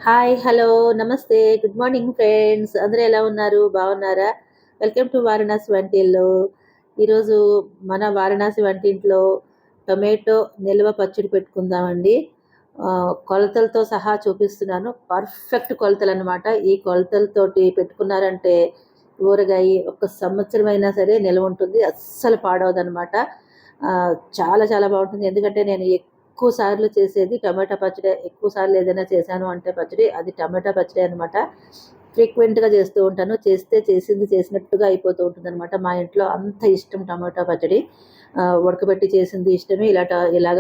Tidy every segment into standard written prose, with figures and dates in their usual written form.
Hi, hello, నమస్తే, good morning friends. అందరూ ఎలా ఉన్నారు? బాగున్నారా? వెల్కమ్ టు వారణాసి వంటిల్లు. ఈరోజు మన వారణాసి వంటింట్లో టొమాటో నిల్వ పచ్చడి పెట్టుకుందామండి. కొలతలతో సహా చూపిస్తున్నాను. పర్ఫెక్ట్ కొలతలు అనమాట. ఈ కొలతలతోటి పెట్టుకున్నారంటే ఊరగాయ ఒక సంవత్సరం అయినా సరే నిల్వ ఉంటుంది. అస్సలు పాడవదనమాట. చాలా చాలా బాగుంటుంది. ఎందుకంటే నేను ఎక్కువ సార్లు చేసేది టమాటా పచ్చడి. ఎక్కువ సార్లు ఏదైనా చేశాను అంటే పచ్చడి, అది టమాటా పచ్చడి అనమాట. ఫ్రీక్వెంట్గా చేస్తూ ఉంటాను. చేస్తే చేసింది చేసినట్టుగా అయిపోతూ ఉంటుంది అనమాట. మా ఇంట్లో అంత ఇష్టం టమాటా పచ్చడి. ఉడకబెట్టి చేసింది ఇష్టమే, ఇలాగ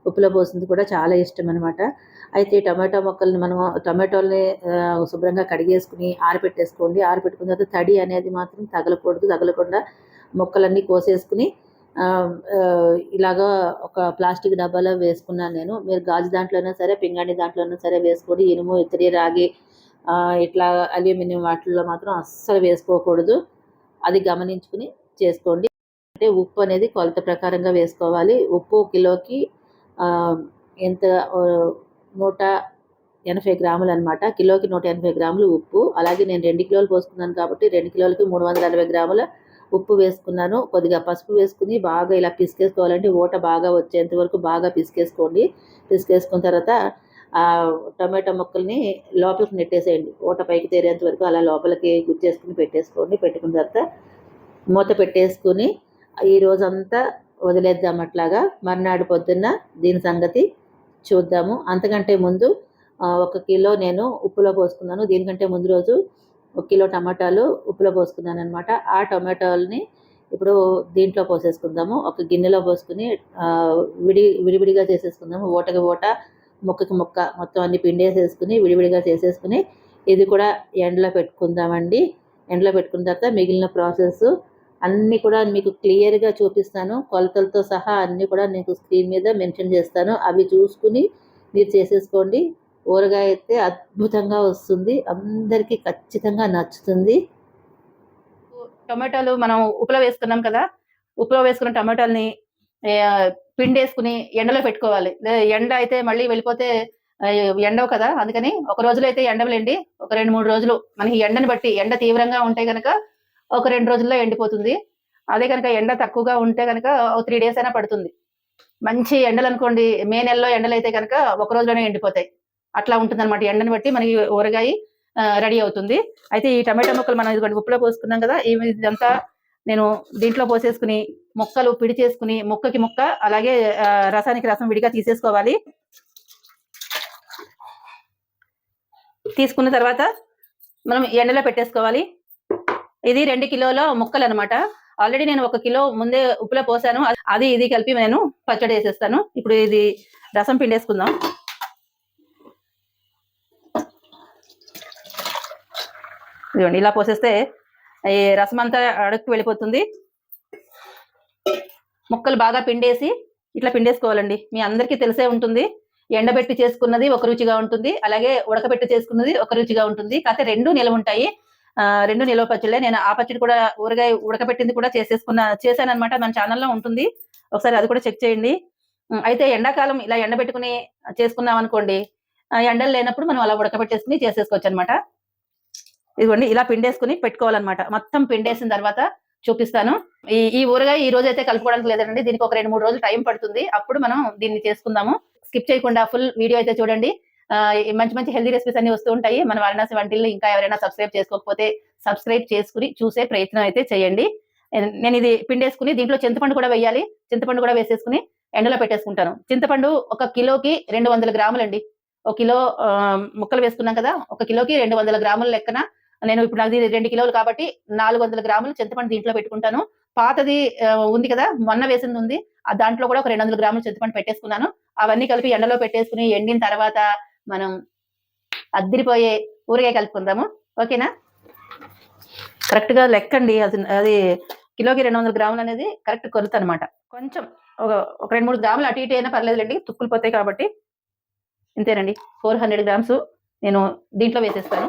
ఉప్పులో పోసింది కూడా చాలా ఇష్టం అనమాట. అయితే టమాటా మొక్కల్ని మనం టమాటోల్ని శుభ్రంగా కడిగేసుకుని ఆరబెట్టేసుకోండి. ఆరబెట్టుకున్న తర్వాత తడి అనేది మాత్రం తగలకూడదు. తగలకుండా ముక్కలన్నీ కోసేసుకుని ఇలాగా ఒక ప్లాస్టిక్ డబ్బాలో వేసుకున్నాను నేను. మీరు గాజు దాంట్లోనే సరే, పింగాణి దాంట్లోనే సరే వేసుకోండి. ఇనుము, ఇత్తడి, రాగి, ఇట్లా అల్యూమినియం వాటిల్లో మాత్రం అస్సలు వేసుకోకూడదు. అది గమనించుకుని చేసుకోండి. అంటే ఉప్పు అనేది కొలత ప్రకారంగా వేసుకోవాలి. ఉప్పు కిలోకి ఎంత 180 గ్రాములు అనమాట. కిలోకి 180 గ్రాములు ఉప్పు. అలాగే నేను 2 కిలోలు పోసుకున్నాను కాబట్టి 2 కిలోలకి 360 గ్రాముల ఉప్పు వేసుకున్నాను. కొద్దిగా పసుపు వేసుకుని బాగా ఇలా పిసికేసుకోవాలంటే ఊట బాగా వచ్చేంత వరకు బాగా పిసికేసుకోండి. పిసికేసుకున్న తర్వాత టమాటా ముక్కల్ని లోపలికి నెట్టేసేయండి. ఊట పైకి తేరేంత వరకు అలా లోపలికి గుచ్చేసుకుని పెట్టేసుకోండి. పెట్టుకున్న తర్వాత మూత పెట్టేసుకుని ఈ రోజంతా వదిలేద్దాం అట్లాగా. మర్నాడు పొద్దున్న దీని సంగతి చూద్దాము. అంతకంటే ముందు 1 కిలో నేను ఉప్పులో పోసుకున్నాను. దీనికంటే ముందు రోజు 1 కిలో టమాటాలు ఉప్పులో పోసుకున్నాను అనమాట. ఆ టమాటాలని ఇప్పుడు దీంట్లో పోసేసుకుందాము. ఒక గిన్నెలో పోసుకుని విడివిడిగా చేసేసుకుందాము. ఊటకి ఊట, ముక్కకి ముక్క మొత్తం అన్ని పిండేసేసుకుని విడివిడిగా చేసేసుకుని ఇది కూడా ఎండలో పెట్టుకుందామండి. ఎండలో పెట్టుకున్న తర్వాత మిగిలిన ప్రాసెస్ అన్నీ కూడా మీకు క్లియర్గా చూపిస్తాను. కొలతలతో సహా అన్నీ కూడా నీకు స్క్రీన్ మీద మెన్షన్ చేస్తాను. అవి చూసుకుని మీరు చేసేసుకోండి. ఊరగాయ అయితే అద్భుతంగా వస్తుంది. అందరికీ ఖచ్చితంగా నచ్చుతుంది. టొమాటోలు మనం ఉప్పులో వేసుకున్నాం కదా, ఉప్పులో వేసుకున్న టమాటాలని పిండేసుకుని ఎండలో పెట్టుకోవాలి. ఎండ అయితే మళ్ళీ వెళ్ళిపోతే ఎండవు కదా, అందుకని ఒక రోజులో అయితే ఎండవలేండి. ఒక 2-3 రోజులు మనకి ఎండని బట్టి, ఎండ తీవ్రంగా ఉంటే కనుక ఒక 2 రోజుల్లో ఎండిపోతుంది. అదే కనుక ఎండ తక్కువగా ఉంటే కనుక 3 డేస్ అయినా పడుతుంది. మంచి ఎండలు అనుకోండి, మే నెలలో ఎండలు అయితే కనుక ఒక రోజులోనే ఎండిపోతాయి. అట్లా ఉంటుందన్నమాట. ఎండని బట్టి మనకి ఊరగాయ రెడీ అవుతుంది. అయితే ఈ టమాటా ముక్కలు మనం ఇదిగోండి ఉప్పులో పోసుకున్నాం కదా, ఇదంతా నేను దీంట్లో పోసేసుకుని ముక్కలు పిడి చేసుకుని ముక్కకి ముక్క అలాగే రసానికి రసం విడిగా తీసేసుకోవాలి. తీసుకున్న తర్వాత మనం ఎండలో పెట్టేసుకోవాలి. ఇది 2 కిలోల ముక్కలు అనమాట. ఆల్రెడీ నేను 1 కిలో ముందే ఉప్పులో పోసాను. అది ఇది కలిపి నేను పచ్చడి వేసేస్తాను. ఇప్పుడు ఇది రసం పిండేసుకుందాం. ఇదిగోండి ఇలా పోసేస్తే ఈ రసం అంతా అడుక్కి వెళ్ళిపోతుంది. ముక్కలు బాగా పిండేసి ఇట్లా పిండేసుకోవాలండి. మీ అందరికీ తెలిసే ఉంటుంది, ఎండబెట్టి చేసుకున్నది ఒక రుచిగా ఉంటుంది, అలాగే ఉడకబెట్టి చేసుకున్నది ఒక రుచిగా ఉంటుంది. కాకపోతే 2 నిలవ ఉంటాయి. 2 నిలవ పచ్చళ్ళే. నేను ఆ పచ్చడి కూడా ఊరగాయ ఉడకబెట్టింది కూడా చేశాను అనమాట. మన ఛానల్లో ఉంటుంది, ఒకసారి అది కూడా చెక్ చేయండి. అయితే ఎండాకాలం ఇలా ఎండబెట్టుకుని చేసుకున్నాం అనుకోండి, ఎండలు లేనప్పుడు మనం అలా ఉడకబెట్టేసుకుని చేసేసుకోవచ్చు అనమాట. ఇదిగోండి ఇలా పిండేసుకుని పెట్టుకోవాలన్నమాట. మొత్తం పిండేసిన తర్వాత చూపిస్తాను. ఈ ఊరగాయ ఈ రోజు అయితే కలుపుకోవడానికి లేదండి, దీనికి ఒక 2-3 రోజులు టైం పడుతుంది. అప్పుడు మనం దీన్ని చేసుకుందాము. స్కిప్ చేయకుండా ఫుల్ వీడియో అయితే చూడండి. మంచి మంచి హెల్దీ రెసిపీస్ అన్ని వస్తూ ఉంటాయి మన వారణాసి వంటిల్ని. ఇంకా ఎవరైనా సబ్స్క్రైబ్ చేసుకోకపోతే సబ్స్క్రైబ్ చేసుకుని చూసే ప్రయత్నం అయితే చేయండి. నేను ఇది పిండేసుకుని దీంట్లో చింతపండు కూడా వేయాలి. చింతపండు కూడా వేసేసుకుని ఎండలో పెట్టేసుకుంటాను. చింతపండు 1 కిలోకి 200 గ్రాములండి. 1 కిలో ముక్కలు వేసుకున్నాం కదా, 1 కిలోకి 200 గ్రాముల లెక్కన నేను ఇప్పుడు అది 2 కిలోలు కాబట్టి 400 గ్రాములు చింతపండు దీంట్లో పెట్టుకుంటాను. పాతది ఉంది కదా, మొన్న వేసింది ఉంది, దాంట్లో కూడా ఒక 200 గ్రాములు చింతపండు పెట్టేసుకున్నాను. అవన్నీ కలిపి ఎండలో పెట్టేసుకుని ఎండిన తర్వాత మనం అద్దిరిపోయే ఊరగాయ కలుపుకుందాము. ఓకేనా? కరెక్ట్గా లెక్కండి. అది కిలోకి 200 గ్రాములు అనేది కరెక్ట్ కొలత అనమాట. కొంచెం ఒక 2-3 గ్రాములు అటు ఇటు అయినా పర్లేదులేండి, తుక్కులు పోతాయి కాబట్టి. ఇంతేనండి. 400 గ్రామ్స్ నేను దీంట్లో వేసేస్తాను.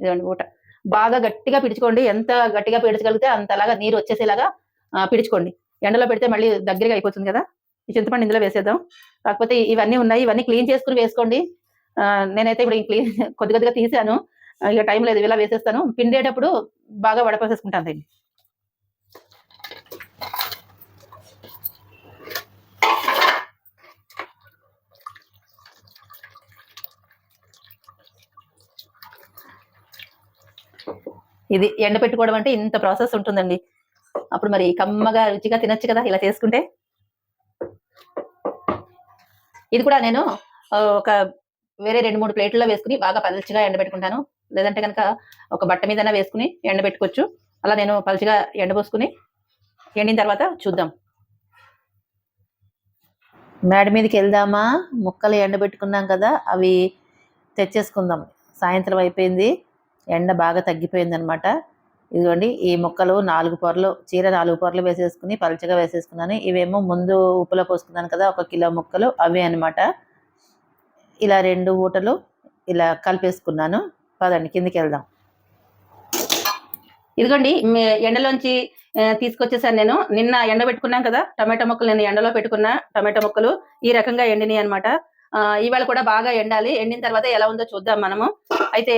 ఇదండి ఊట. బాగా గట్టిగా పిడుచుకోండి. ఎంత గట్టిగా పిడచగలిగితే అంతలాగా నీరు వచ్చేసేలాగా పిడుచుకోండి. ఎండలో పెడితే మళ్ళీ దగ్గరగా అయిపోతుంది కదా. ఈ చింతపండు ఇందులో వేసేద్దాం. కాకపోతే ఇవన్నీ ఉన్నాయి, ఇవన్నీ క్లీన్ చేసుకుని వేసుకోండి. నేనైతే ఇప్పుడు క్లీన్ కొద్ది కొద్దిగా తీసాను, ఇక టైం లేదు, ఇలా వేసేస్తాను. పిండేటప్పుడు బాగా వడపోసేసుకుంటాను దీన్ని. ఇది ఎండ పెట్టుకోవడం అంటే ఇంత ప్రాసెస్ ఉంటుందండి. అప్పుడు మరి కమ్మగా రుచిగా తినొచ్చు కదా ఇలా చేసుకుంటే. ఇది కూడా నేను ఒక వేరే 2-3 ప్లేట్లలో వేసుకుని బాగా పల్చగా ఎండబెట్టుకుంటాను. లేదంటే కనుక ఒక బట్ట మీదైనా వేసుకుని ఎండబెట్టుకోవచ్చు. అలా నేను పల్చగా ఎండబోసుకుని ఎండిన తర్వాత చూద్దాం. మేడ మీదకి వెళ్దామా? ముక్కలు ఎండబెట్టుకున్నాం కదా, అవి తెచ్చేసుకుందాం. సాయంత్రం అయిపోయింది, ఎండ బాగా తగ్గిపోయిందనమాట. ఇదిగోండి, ఈ ముక్కలు 4 పొరలు, చీర 4 పొరలు వేసేసుకుని పల్చగా వేసేసుకున్నాను. ఇవేమో ముందు ఉప్పులో పోసుకున్నాను కదా, 1 కిలో ముక్కలు అవి అనమాట. ఇలా 2 ఊటలు ఇలా కలిపేసుకున్నాను. పదండి కిందికి వెళ్దాం. ఇదిగోండి, ఎండలోంచి తీసుకొచ్చేసాను నేను. నిన్న ఎండబెట్టుకున్నాం కదా టమాటా ముక్కలు, నేను ఎండలో పెట్టుకున్న టమాటా ముక్కలు ఈ రకంగా ఎండినాయి అనమాట. ఇవాళ కూడా బాగా ఎండాలి. ఎండిన తర్వాత ఎలా ఉందో చూద్దాం మనము. అయితే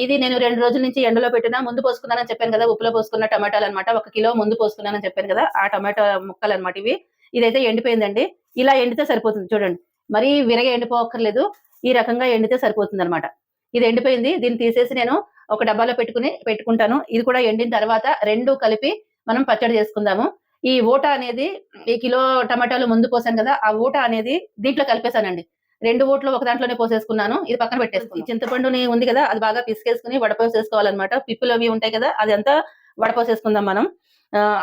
ఇది నేను 2 రోజుల నుంచి ఎండలో పెట్టినా, ముందు పోసుకున్నానని చెప్పాను కదా, ఉప్పులో పోసుకున్న టమాటాలు అనమాట. 1 కిలో ముందు పోసుకున్నానని చెప్పాను కదా, ఆ టమాటా ముక్కలు అనమాట ఇవి. ఇదైతే ఎండిపోయిందండి. ఇలా ఎండితే సరిపోతుంది. చూడండి, మరీ విరగా ఎండిపోక్కర్లేదు, ఈ రకంగా ఎండితే సరిపోతుంది అనమాట. ఇది ఎండిపోయింది. దీన్ని తీసేసి నేను ఒక డబ్బాలో పెట్టుకుంటాను. ఇది కూడా ఎండిన తర్వాత 2 కలిపి మనం పచ్చడి చేసుకుందాము. ఈ ఊట అనేది, ఈ కిలో టమాటాలు ముందు పోసాను కదా, ఆ ఊట అనేది దీంట్లో కలిపేశానండి. 2 ఊట్లు ఒక దాంట్లోనే పోసేసుకున్నాను. ఇది పక్కన పెట్టేసుకున్నాను. చింతపండుని ఉంది కదా, అది బాగా పిసికేసుకుని వడపోసేసుకోవాలన్నమాట. పిప్పులు అవి ఉంటాయి కదా, అది అంతా వడపోసేసుకుందాం మనం.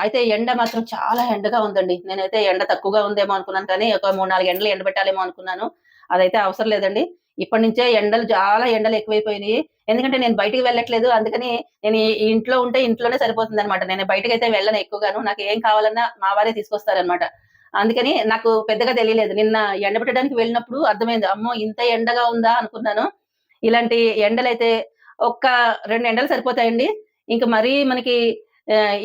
అయితే ఎండ మాత్రం చాలా ఎండగా ఉందండి. నేనైతే ఎండ తక్కువగా ఉందేమో అనుకున్నాను, కానీ ఒక 3-4 ఎండలు ఎండబెట్టాలేమో అనుకున్నాను. అదైతే అవసరం లేదండి. ఇప్పటి నుంచే చాలా ఎండలు ఎక్కువైపోయినాయి. ఎందుకంటే నేను బయటికి వెళ్ళట్లేదు. అందుకని నేను ఇంట్లో ఉంటే ఇంట్లోనే సరిపోతుంది అనమాట. నేను బయటకు అయితే వెళ్ళను ఎక్కువగాను. నాకు ఏం కావాలన్నా మా వారే తీసుకొస్తారనమాట. అందుకని నాకు పెద్దగా తెలియలేదు. నిన్న ఎండబెట్టడానికి వెళ్ళినప్పుడు అర్థమైంది, అమ్మో ఇంత ఎండగా ఉందా అనుకున్నాను. ఇలాంటి ఎండలైతే ఒక్క 2 ఎండలు సరిపోతాయండి. ఇంకా మరీ మనకి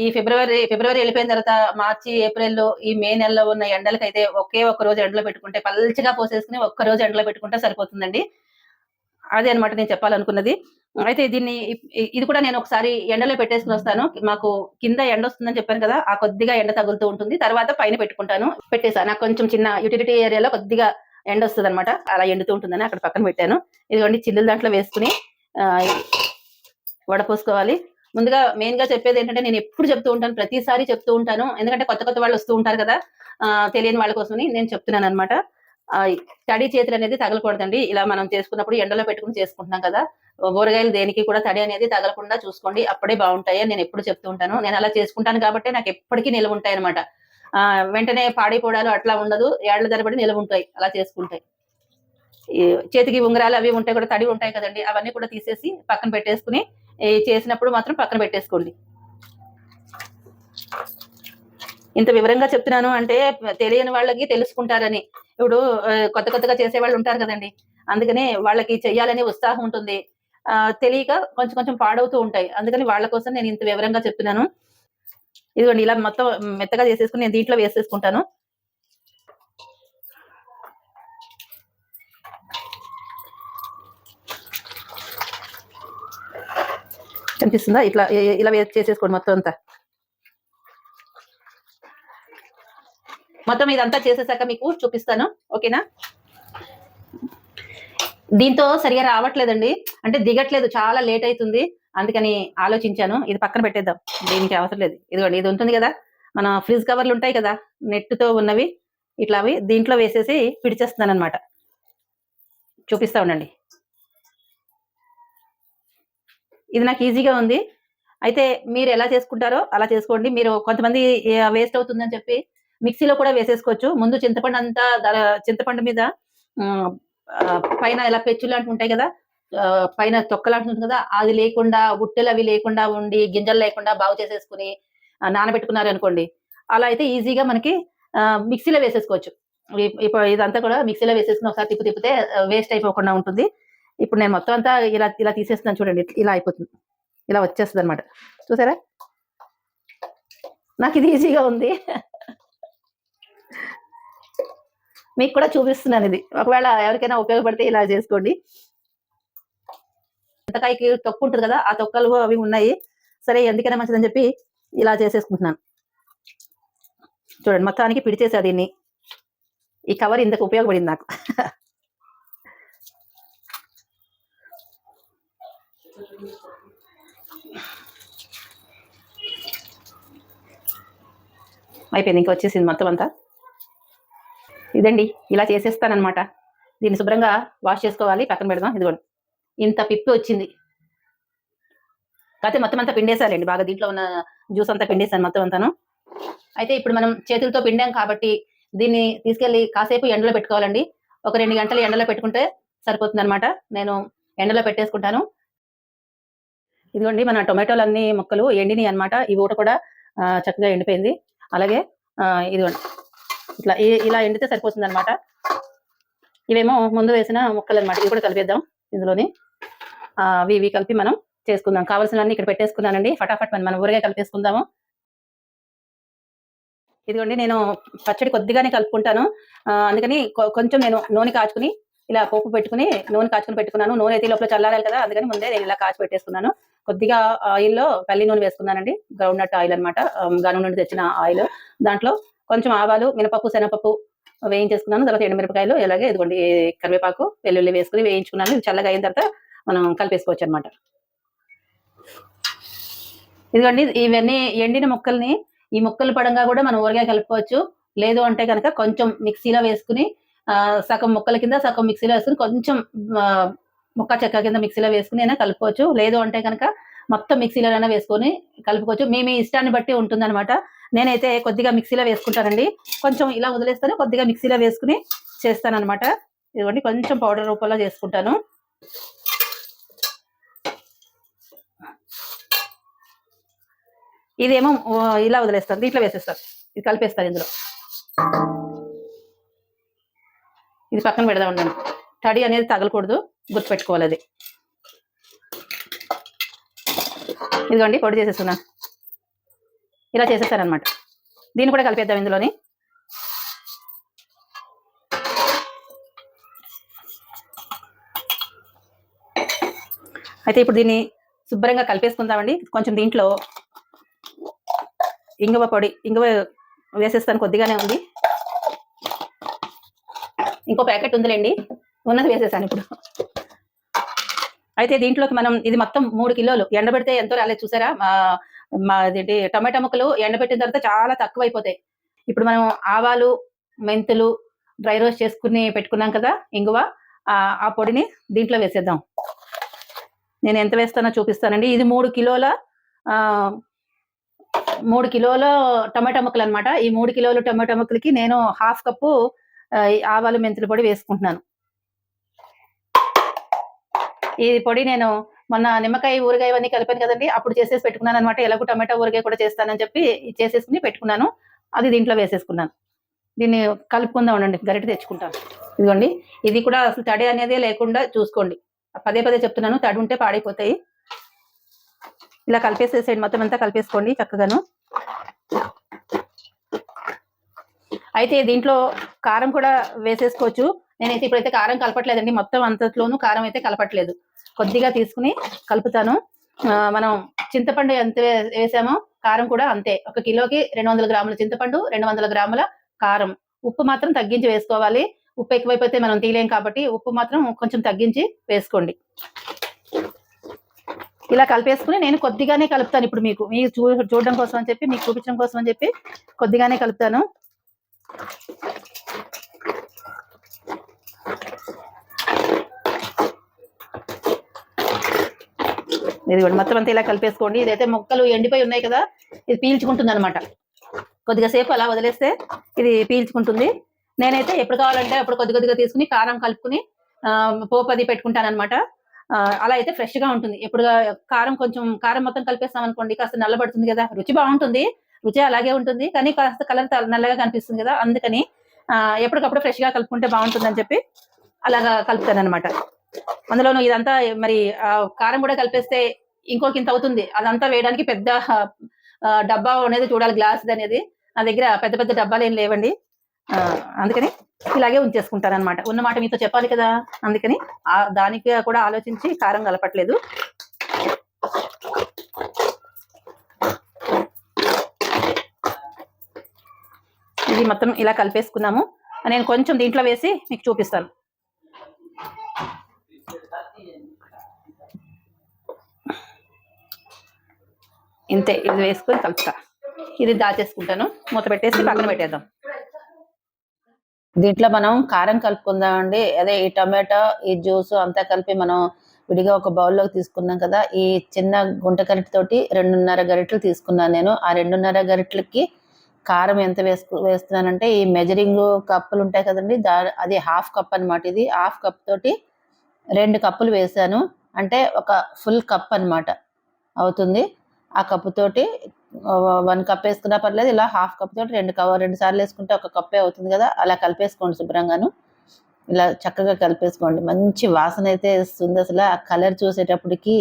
ఈ ఫిబ్రవరి వెళ్ళిపోయిన తర్వాత మార్చి, ఏప్రిల్, ఈ మే నెలలో ఉన్న ఎండలకైతే ఒకే ఒక రోజు ఎండలో పెట్టుకుంటే, పల్చగా పోసేసుకుని ఒక్క రోజు ఎండలో పెట్టుకుంటే సరిపోతుందండి. అదే అనమాట నేను చెప్పాలనుకున్నది. అయితే ఇది కూడా నేను ఒకసారి ఎండలో పెట్టేసుకుని వస్తాను. మాకు కింద ఎండ వస్తుందని చెప్పాను కదా, ఆ కొద్దిగా ఎండ తగులుతూ ఉంటుంది. తర్వాత పైన పెట్టుకుంటాను. పెట్టేసా, నాకు కొంచెం చిన్న యూటిలిటీ ఏరియాలో కొద్దిగా ఎండ వస్తుంది అనమాట, అలా ఎండుతూ ఉంటుందని అక్కడ పక్కన పెట్టాను. ఇదిగోండి, చిల్లుల దాంట్లో వేసుకుని వడపోసుకోవాలి. ముందుగా మెయిన్ గా చెప్పేది ఏంటంటే, నేను ఎప్పుడు చెప్తూ ఉంటాను, ప్రతిసారి చెప్తూ ఉంటాను. ఎందుకంటే కొత్త వాళ్ళు వస్తూ ఉంటారు కదా, తెలియని వాళ్ళ కోసమని నేను చెప్తున్నాను అనమాట. తడి చేతులు అనేది తగలకూడదండి. ఇలా మనం చేసుకున్నప్పుడు ఎండలో పెట్టుకుని చేసుకుంటున్నాం కదా, ఊరగాయలు దేనికి కూడా తడి అనేది తగలకుండా చూసుకోండి, అప్పుడే బాగుంటాయి అని నేను ఎప్పుడు చెప్తూ ఉంటాను. నేను అలా చేసుకుంటాను కాబట్టి నాకు ఎప్పటికీ నిల్వ ఉంటాయి అనమాట. వెంటనే పాడైపోవడాలు అట్లా ఉండదు, ఏళ్ల తరబడి నిల్వ ఉంటాయి అలా చేసుకుంటాయి. చేతికి ఉంగరాలు అవి ఉంటాయి కూడా, తడి ఉంటాయి కదండి, అవన్నీ కూడా తీసేసి పక్కన పెట్టేసుకుని చేసినప్పుడు మాత్రం పక్కన పెట్టేసుకోండి. ఇంత వివరంగా చెప్తున్నాను అంటే తెలియని వాళ్ళకి తెలుసుకుంటారని. ఇప్పుడు కొత్తగా చేసే వాళ్ళు ఉంటారు కదండి, అందుకని వాళ్ళకి చెయ్యాలనే ఉత్సాహం ఉంటుంది. తెలియక కొంచెం పాడవుతూ ఉంటాయి. అందుకని వాళ్ళ కోసం నేను ఇంత వివరంగా చెప్తున్నాను. ఇదిగోండి, ఇలా మొత్తం మెత్తగా చేసేసుకుని నేను దీంట్లో వేసేసుకుంటాను. కనిపిస్తుందా? ఇలా చేసేసుకోండి మొత్తం అంతా. మొత్తం ఇదంతా చేసేసాక మీకు చూపిస్తాను, ఓకేనా? దీంతో సరిగా రావట్లేదండి, అంటే దిగట్లేదు, చాలా లేట్ అవుతుంది. అందుకని ఆలోచించాను, ఇది పక్కన పెట్టేద్దాం, దీనికి అవసరం లేదు. ఇదిగోండి, ఇది ఉంటుంది కదా, మన ఫ్రిడ్జ్ కవర్లు ఉంటాయి కదా నెట్తో ఉన్నవి, ఇట్లా అవి దీంట్లో వేసేసి పిడిచేస్తున్నాను అనమాట. చూపిస్తా ఉండండి. ఇది నాకు ఈజీగా ఉంది. అయితే మీరు ఎలా చేసుకుంటారో అలా చేసుకోండి. మీరు కొంతమంది వేస్ట్ అవుతుందని చెప్పి మిక్సీలో కూడా వేసేసుకోవచ్చు. ముందు చింతపండు మీద పైన ఇలా పెచ్చు లాంటివి ఉంటాయి కదా, పైన తొక్క లాంటివి ఉంటుంది కదా, అది లేకుండా, గుట్టెలు అవి లేకుండా ఉండి, గింజలు లేకుండా బాగు చేసేసుకుని నానబెట్టుకున్నారు అనుకోండి, అలా అయితే ఈజీగా మనకి మిక్సీలో వేసేసుకోవచ్చు. ఇప్పుడు ఇదంతా కూడా మిక్సీలో వేసేసుకుని ఒకసారి తిప్పితే వేస్ట్ అయిపోకుండా ఉంటుంది. ఇప్పుడు నేను మొత్తం అంతా ఇలా తీసేస్తున్నాను, చూడండి, ఇలా అయిపోతుంది, ఇలా వచ్చేస్తుంది అనమాట. చూసారా, నాకు ఇది ఈజీగా ఉంది. మీకు కూడా చూపిస్తున్నాను ఇది. ఒకవేళ ఎవరికైనా ఉపయోగపడితే ఇలా చేసుకోండి. చింతకాయకి తొక్కు ఉంటుంది కదా, ఆ తొక్కలు అవి ఉన్నాయి. సరే ఎందుకైనా మంచిదని చెప్పి ఇలా చేసేసుకుంటున్నాను. చూడండి మొత్తానికి పిడిచేసా దీన్ని. ఈ కవర్ ఇంతకు ఉపయోగపడింది నాకు. అయిపోయింది, ఇంకా వచ్చేసింది మొత్తం అంతా. ఇదండి, ఇలా చేసేస్తానమాట. దీన్ని శుభ్రంగా వాష్ చేసుకోవాలి, పక్కన పెడదాం. ఇదిగోండి ఇంత పిప్పి వచ్చింది. కాకపోతే మొత్తం అంతా పిండేసాలండి బాగా, దీంట్లో ఉన్న జ్యూస్ అంతా పిండేసాను మొత్తం అంతాను. అయితే ఇప్పుడు మనం చేతులతో పిండాం కాబట్టి దీన్ని తీసుకెళ్లి కాసేపు ఎండలో పెట్టుకోవాలండి. ఒక 2 గంటలు ఎండలో పెట్టుకుంటే సరిపోతుంది అనమాట. నేను ఎండలో పెట్టేసుకుంటాను. ఇదిగోండి మన టొమాటోలు అన్ని ముక్కలు ఎండినాయి అనమాట. ఈ ఊట కూడా చక్కగా ఎండిపోయింది. అలాగే ఇదిగోండి ఇట్లా ఇలా ఎండితే సరిపోతుంది అనమాట. ఇవేమో ముందు వేసిన ముక్కలు అనమాట. ఇవి కూడా కలిపేద్దాం ఇందులోని. ఇవి కలిపి మనం చేసుకుందాం. కావాల్సినవన్నీ ఇక్కడ పెట్టేసుకున్నానండి. ఫటాఫట్ మనం ఊరగాయ కలిపేసుకుందాము. ఇదిగోండి నేను పచ్చడి కొద్దిగానే కలుపుకుంటాను. అందుకని కొంచెం నేను నూనె కాచుకుని ఇలా పోపు పెట్టుకుని నూనె కాచుకుని పెట్టుకున్నాను. నూనె అయితే లోపల చల్లారాలి కదా, అందుకని ముందే నేను ఇలా కాచి పెట్టేసుకున్నాను. కొద్దిగా ఆయిల్లో పల్లి నూనె వేసుకున్నానండి. గ్రౌండ్ నట్ ఆయిల్ అనమాట, గనుం నుండి తెచ్చిన ఆయిల్. దాంట్లో కొంచెం ఆవాలు, మినపప్పు, శనగపప్పు వేయించేసుకున్నాను. తర్వాత ఎండుమిరపకాయలు, అలాగే ఇదిగోండి కరివేపాకు, వెల్లుల్లి వేసుకుని వేయించుకున్నాను. ఇది చల్లగా అయిన తర్వాత మనం కలిపేసుకోవచ్చు అనమాట. ఇదిగోండి ఇవన్నీ ఎండిన ముక్కల్ని ఈ ముక్కలు పడంగా కూడా మనం ఊరగాయ కలుపుకోవచ్చు. లేదు అంటే కనుక కొంచెం మిక్సీలో వేసుకుని సగం ముక్కల కింద సగం మిక్సీలో వేసుకుని కొంచెం ముక్క చెక్క కింద మిక్సీలో వేసుకుని అయినా కలుపుకోవచ్చు. లేదు అంటే కనుక మొత్తం మిక్సీలోనైనా వేసుకొని కలుపుకోవచ్చు. మీ ఇష్టాన్ని బట్టి ఉంటుందన్నమాట. నేనైతే కొద్దిగా మిక్సీలో వేసుకుంటానండి. కొంచెం ఇలా వదిలేస్తాను, కొద్దిగా మిక్సీలో వేసుకుని చేస్తానన్నమాట. ఇదిగోండి కొంచెం పౌడర్ రూపంలో చేసుకుంటాను. ఇదేమో ఇలా వదిలేస్తాను, దీంట్లో వేసేస్తాను. ఇది కలిపేస్తాను ఇందులో. ఇది పక్కన పెడదా ఉండండి. తడి అనేది తగలకూడదు, గుర్తుపెట్టుకోవాలి అది. ఇదిగోండి పొడి చేసేస్తున్నా. ఇలా చేసేస్తారనమాట. దీన్ని కూడా కలిపేద్దాం ఇందులోని. అయితే ఇప్పుడు దీన్ని శుభ్రంగా కలిపేసుకుందామండి. కొంచెం దీంట్లో ఇంగువ పొడి, ఇంగువ వేసేస్తాను, కొద్దిగానే ఉంది. ఇంకో ప్యాకెట్ ఉందిలేండి, ఉన్నది వేసేసాను ఇప్పుడు. అయితే దీంట్లోకి మనం ఇది మొత్తం 3 కిలోలు ఎండబెడితే ఎంతో రాలేదు చూసారా. అదేంటి టమాటా ముక్కలు ఎండబెట్టిన తర్వాత చాలా తక్కువ అయిపోతాయి. ఇప్పుడు మనం ఆవాలు, మెంతులు డ్రై రోస్ట్ చేసుకుని పెట్టుకున్నాం కదా, ఇంగువ, ఆ పొడిని దీంట్లో వేసేద్దాం. నేను ఎంత వేస్తానో చూపిస్తానండి. ఇది 3 కిలోల టమాటా ముక్కలు అనమాట. ఈ 3 కిలోల టమాటా ముక్కలకి నేను 1/2 కప్పు ఆవాలు, మెంతుల పొడి వేసుకుంటున్నాను. ఈ పొడి నేను మొన్న నిమ్మకాయ ఊరగాయ అన్నీ కలిపాను కదండి, అప్పుడు చేసేసి పెట్టుకున్నాను అనమాట. ఎలాగో టమాటా ఊరగాయ కూడా చేస్తానని చెప్పి చేసేసుకుని పెట్టుకున్నాను. అది దీంట్లో వేసేసుకున్నాను. దీన్ని కలుపుకుందాం ఉండండి, గరిటె తెచ్చుకుంటాను. ఇదిగోండి ఇది కూడా అసలు తడి అనేది లేకుండా చూసుకోండి. పదే పదే చెప్తున్నాను, తడి ఉంటే పాడైపోతాయి. ఇలా కలిపేసేసేయండి, మొత్తం అంతా కలిపేసుకోండి చక్కగాను. అయితే దీంట్లో కారం కూడా వేసేసుకోవచ్చు. నేనైతే ఇప్పుడైతే కారం కలపట్లేదండి, మొత్తం అంతట్లోనూ కారం అయితే కలపట్లేదు. కొద్దిగా తీసుకుని కలుపుతాను. మనం చింతపండు ఎంత వేసామో కారం కూడా అంతే. 1 కిలోకి 200 గ్రాముల చింతపండు, 200 గ్రాముల కారం. ఉప్పు మాత్రం తగ్గించి వేసుకోవాలి. ఉప్పు ఎక్కువైపోతే మనం తీయలేం కాబట్టి ఉప్పు మాత్రం కొంచెం తగ్గించి వేసుకోండి. ఇలా కలిపేసుకుని నేను కొద్దిగానే కలుపుతాను. ఇప్పుడు మీకు చూడడం కోసం అని చెప్పి, మీకు చూపించడం కోసం అని చెప్పి కొద్దిగానే కలుపుతాను. ఇది కూడా మొత్తం అంతా ఇలా కలిపేసుకోండి. ఇదైతే ముక్కలు ఎండిపోయి ఉన్నాయి కదా, ఇది పీల్చుకుంటుంది అనమాట. కొద్దిగా సేపు అలా వదిలేస్తే ఇది పీల్చుకుంటుంది. నేనైతే ఎప్పుడు కావాలంటే అప్పుడు కొద్దిగా తీసుకుని కారం కలుపుకుని పోపు అది పెట్టుకుంటాను అనమాట. అలా అయితే ఫ్రెష్ గా ఉంటుంది. ఎప్పుడు కారం మొత్తం కలిపేస్తాం అనుకోండి, కాస్త నల్లబడుతుంది కదా, రుచి బాగుంటుంది, రుచి అలాగే ఉంటుంది, కానీ కాస్త కలర్ నల్లగా కనిపిస్తుంది కదా. అందుకని ఎప్పటికప్పుడు ఫ్రెష్ గా కలుపుకుంటే బాగుంటుందని చెప్పి అలాగా కలుపుతాను అనమాట. అందులోనూ ఇదంతా మరి కారం కూడా కలిపేస్తే ఇంకొక ఇంత అవుతుంది. అదంతా వేయడానికి పెద్ద డబ్బా అనేది చూడాలి, గ్లాస్ అనేది. నా దగ్గర పెద్ద పెద్ద డబ్బాలు ఏం లేవండి. అందుకని ఇలాగే ఉంచేసుకుంటాను అనమాట. ఉన్నమాట మీతో చెప్పాలి కదా, అందుకని దానికి కూడా ఆలోచించి కారం కలపట్లేదు. ఇది మొత్తం ఇలా కలిపేసుకున్నాము. నేను కొంచెం దీంట్లో వేసి మీకు చూపిస్తాను. ఇంతే, ఇది వేసుకొని కలుపుతా. ఇది దాచేసుకుంటాను, మూత పెట్టేసి పక్కన పెట్టేద్దాం. దీంట్లో మనం కారం కలుపుకుందామండి. అదే ఈ టమాటో, ఈ జ్యూస్ అంతా కలిపి మనం విడిగా ఒక బౌల్లోకి తీసుకున్నాం కదా. ఈ చిన్న గుంట గరిటెతోటి 2.5 గరిటెలు తీసుకున్నాను నేను. ఆ 2.5 గరిటెలకి కారం ఎంత వేస్తున్నానంటే, ఈ మెజరింగ్ కప్పులు ఉంటాయి కదండి, అది 1/2 కప్ అనమాట. ఇది 1/2 కప్ తోటి 2 కప్పులు వేసాను. అంటే ఒక ఫుల్ కప్ అనమాట అవుతుంది. ఆ కప్పుతోటి 1 కప్ వేసుకున్నా పర్లేదు, ఇలా 1/2 కప్ తోటి 2 సార్లు వేసుకుంటే 1 కప్పే అవుతుంది కదా. అలా కలిపేసుకోండి శుభ్రంగాను. ఇలా చక్కగా కలిపేసుకోండి. మంచి వాసన అయితే వస్తుంది. అసలు ఆ కలర్ చూసేటప్పటికి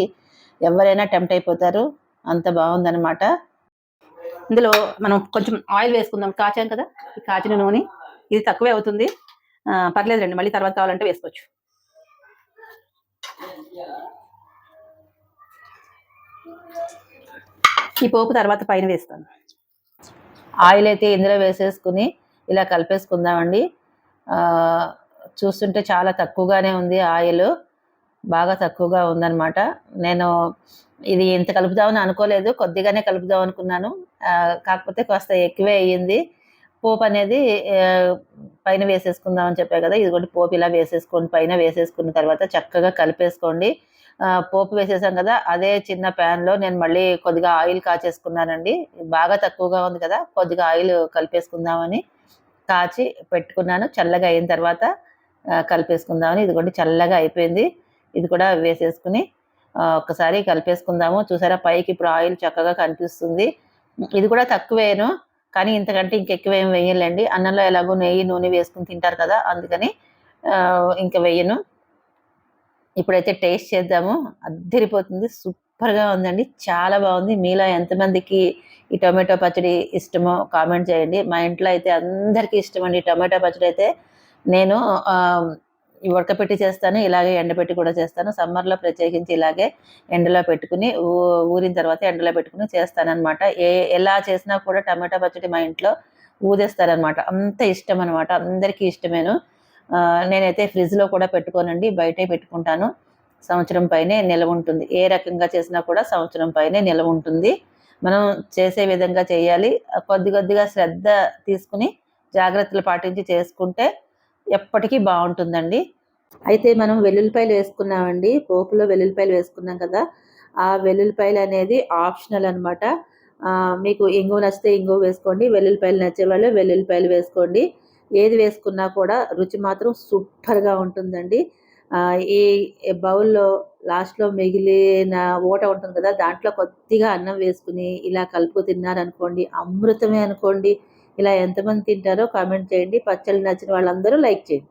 ఎవరైనా టెంప్ట్ అయిపోతారు, అంత బాగుందనమాట. ఇందులో మనం కొంచెం ఆయిల్ వేసుకుందాం. కాచాం కదా, ఈ కాచిన నూనె ఇది తక్కువే అవుతుంది, పర్లేదు రండి, మళ్ళీ తర్వాత కావాలంటే వేసుకోవచ్చు. ఈ పోపు తర్వాత పైన వేస్తాను. ఆయిల్ అయితే ఇందులో వేసేసుకుని ఇలా కలిపేసుకుందామండి. చూస్తుంటే చాలా తక్కువగానే ఉంది ఆయిల్, బాగా తక్కువగా ఉందన్నమాట. నేను ఇది ఎంత కలుపుదామని అనుకోలేదు, కొద్దిగానే కలుపుదాం అనుకున్నాను. కాకపోతే కాస్త ఎక్కువే అయ్యింది. పోపు అనేది పైన వేసేసుకుందామని చెప్పాను కదా. ఇదిగోండి పోపు ఇలా వేసేసుకోండి. పైన వేసేసుకున్న తర్వాత చక్కగా కలిపేసుకోండి. పోపు వేసేసాం కదా, అదే చిన్న ప్యాన్లో నేను మళ్ళీ కొద్దిగా ఆయిల్ కాచేసుకున్నానండి. బాగా తక్కువగా ఉంది కదా, కొద్దిగా ఆయిల్ కలిపేసుకుందామని కాచి పెట్టుకున్నాను. చల్లగా అయిన తర్వాత కలిపేసుకుందామని. ఇదిగోండి చల్లగా అయిపోయింది. ఇది కూడా వేసేసుకుని ఒక్కసారి కలిపేసుకుందాము. చూసారా, పైకి ఇప్పుడు ఆయిల్ చక్కగా కనిపిస్తుంది. ఇది కూడా తక్కువేను, కానీ ఇంతకంటే ఇంకెక్కువ ఏం వేయలేండి. అన్నంలో ఎలాగో నెయ్యి నూనె వేసుకుని తింటారు కదా, అందుకని ఇంకా వేయను. ఇప్పుడైతే టేస్ట్ చేద్దాము. అద్దరిపోతుంది, సూపర్గా ఉందండి, చాలా బాగుంది. మీలో ఎంతమందికి ఈ టొమాటో పచ్చడి ఇష్టమో కామెంట్ చేయండి. మా ఇంట్లో అయితే అందరికీ ఇష్టం అండి టొమాటో పచ్చడి. అయితే నేను ఉడకపెట్టి చేస్తాను, ఇలాగే ఎండబెట్టి కూడా చేస్తాను. సమ్మర్లో ప్రత్యేకించి ఇలాగే ఎండలో పెట్టుకుని ఊరిన తర్వాత ఎండలో పెట్టుకుని చేస్తానన్నమాట. ఎలా చేసినా కూడా టమాటా పచ్చడి మా ఇంట్లో ఊదేస్తారనమాట, అంత ఇష్టం అనమాట, అందరికీ ఇష్టమేను. నేనైతే ఫ్రిడ్జ్లో కూడా పెట్టుకోనండి, బయటే పెట్టుకుంటాను. సంవత్సరం పైనే నిల్వ ఉంటుంది. ఏ రకంగా చేసినా కూడా సంవత్సరం పైనే నిల్వ ఉంటుంది. మనం చేసే విధంగా చేయాలి. కొద్దిగా శ్రద్ధ తీసుకుని జాగ్రత్తలు పాటించి చేసుకుంటే ఎప్పటికీ బాగుంటుందండి. అయితే మనం వెల్లుల్లిపాయలు వేసుకున్నామండి, పోపులో వెల్లుల్లిపాయలు వేసుకున్నాం కదా. ఆ వెల్లుల్లిపాయలు అనేది ఆప్షనల్ అనమాట. మీకు ఇంగువ నచ్చితే ఇంగువ వేసుకోండి, వెల్లుల్లిపాయలు నచ్చే వాళ్ళు వెల్లుల్లిపాయలు వేసుకోండి. ఏది వేసుకున్నా కూడా రుచి మాత్రం సూపర్గా ఉంటుందండి. ఈ బౌల్లో లాస్ట్లో మిగిలిన ఊట ఉంటుంది కదా, దాంట్లో కొద్దిగా అన్నం వేసుకుని ఇలా కలుపు తిన్నారనుకోండి, అమృతమే అనుకోండి. ఇలా ఎంతమంది తింటారో కామెంట్ చేయండి. పచ్చళ్ళు నచ్చిన వాళ్ళందరూ లైక్ చేయండి.